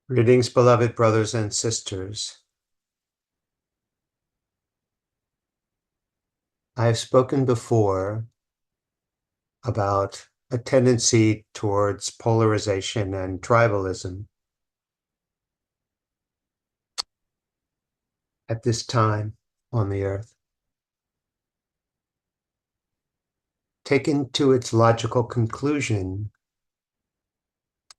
Greetings, beloved brothers and sisters. I have spoken before about a tendency towards polarization and tribalism at this time on the earth. Taken to its logical conclusion,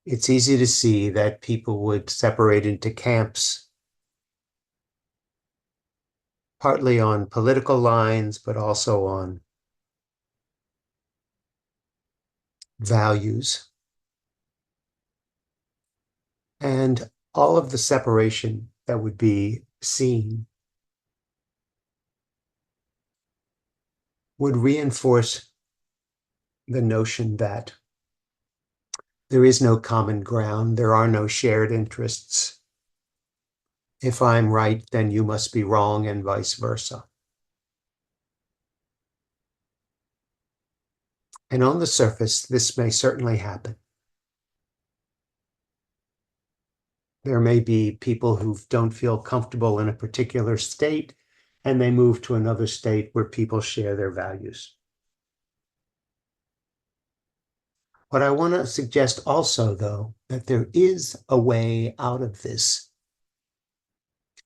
it's easy to see that people would separate into camps, partly on political lines, but also on values. And all of the separation that would be seen would reinforce the notion that there is no common ground, there are no shared interests. If I'm right, then you must be wrong, and vice versa. And on the surface, this may certainly happen. There may be people who don't feel comfortable in a particular state, and they move to another state where people share their values. What I want to suggest also, though, that there is a way out of this,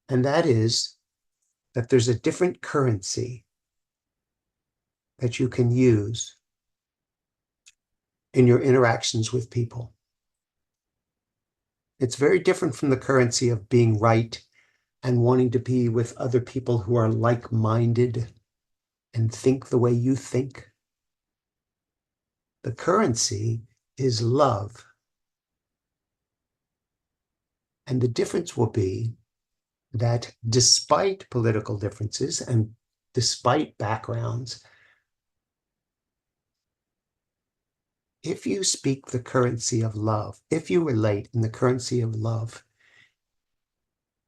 and that is that there's a different currency that you can use in your interactions with people. It's very different from the currency of being right and wanting to be with other people who are like-minded and think the way you think. The currency is love. And the difference will be that despite political differences and despite backgrounds, if you speak the currency of love, if you relate in the currency of love,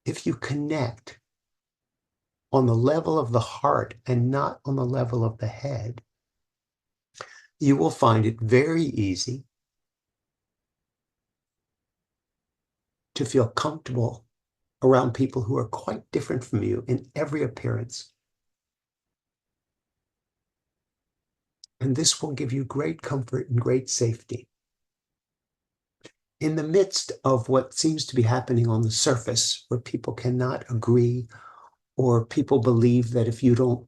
if you connect on the level of the heart and not on the level of the head, you will find it very easy to feel comfortable around people who are quite different from you in every appearance. And this will give you great comfort and great safety. In the midst of what seems to be happening on the surface, where people cannot agree, or people believe that if you don't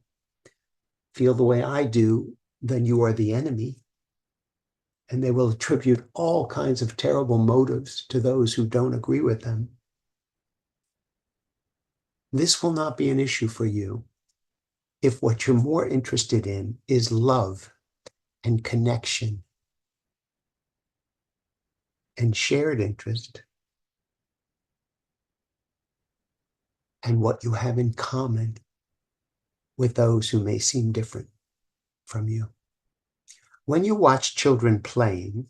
feel the way I do, then you are the enemy, and they will attribute all kinds of terrible motives to those who don't agree with them. This will not be an issue for you if what you're more interested in is love and connection and shared interest and what you have in common with those who may seem different from you. When you watch children playing,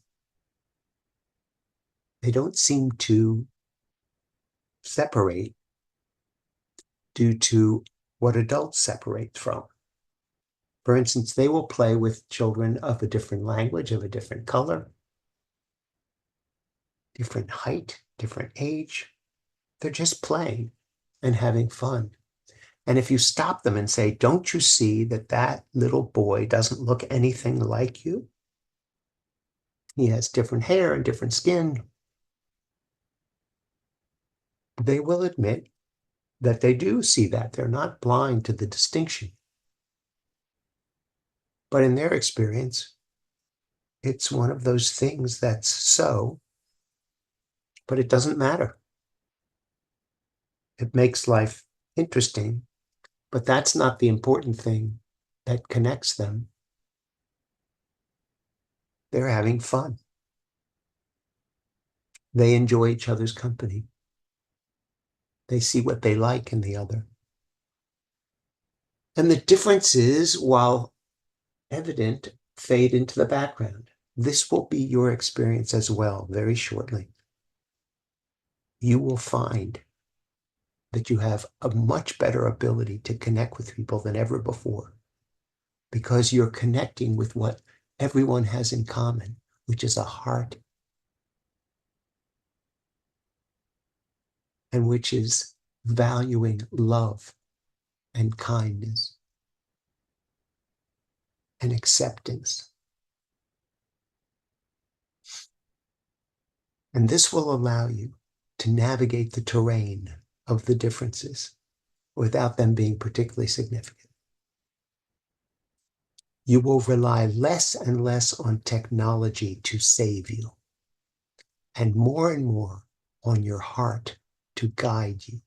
they don't seem to separate due to what adults separate from. For instance, they will play with children of a different language, of a different color, different height, different age. They're just playing and having fun. And if you stop them and say, don't you see that that little boy doesn't look anything like you? He has different hair and different skin. They will admit that they do see that. They're not blind to the distinction. But in their experience, it's one of those things that's so, but it doesn't matter. It makes life interesting, but that's not the important thing that connects them. They're having fun. They enjoy each other's company. They see what they like in the other. And the differences, while evident, fade into the background. This will be your experience as well very shortly. You will find that you have a much better ability to connect with people than ever before because you're connecting with what everyone has in common, which is a heart. and which is valuing love and kindness and acceptance. And this will allow you to navigate the terrain of the differences without them being particularly significant. You will rely less and less on technology to save you, and more on your heart to guide you,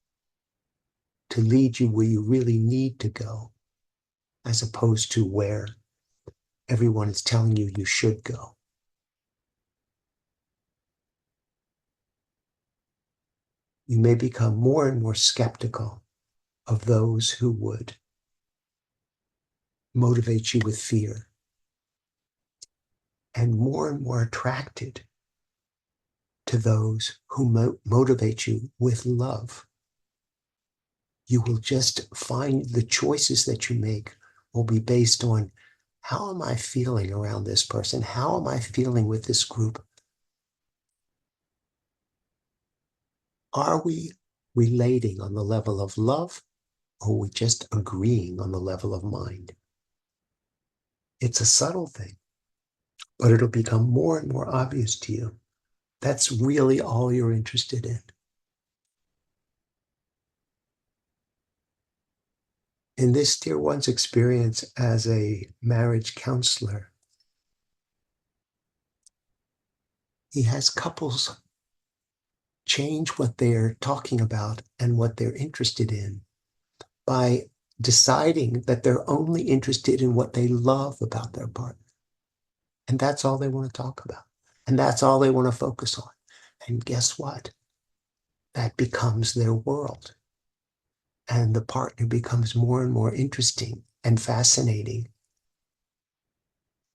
to lead you where you really need to go, as opposed to where everyone is telling you you should go. You may become more and more skeptical of those who would motivate you with fear, and more attracted to those who motivate you with love. You will just find the choices that you make will be based on, how am I feeling around this person? How am I feeling with this group? Are we relating on the level of love, or are we just agreeing on the level of mind? It's a subtle thing, but it'll become more and more obvious to you. That's really all you're interested in. In this dear one's experience as a marriage counselor, he has couples change what they're talking about and what they're interested in by deciding that they're only interested in what they love about their partner. And that's all they want to talk about. And that's all they want to focus on. And guess what? That becomes their world. And the partner becomes more and more interesting and fascinating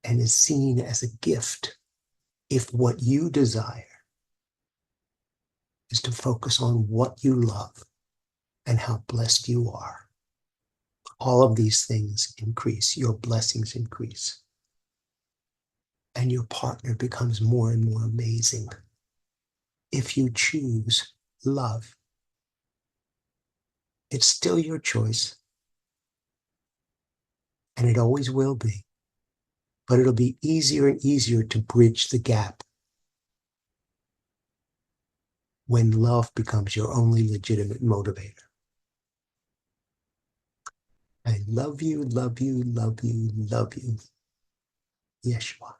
and is seen as a gift if what you desire is to focus on what you love and how blessed you are. All of these things increase, your blessings increase, and your partner becomes more and more amazing if you choose love. It's still your choice, and it always will be, but it'll be easier and easier to bridge the gap when love becomes your only legitimate motivator. I love you, love you, love you, love you, Yeshua.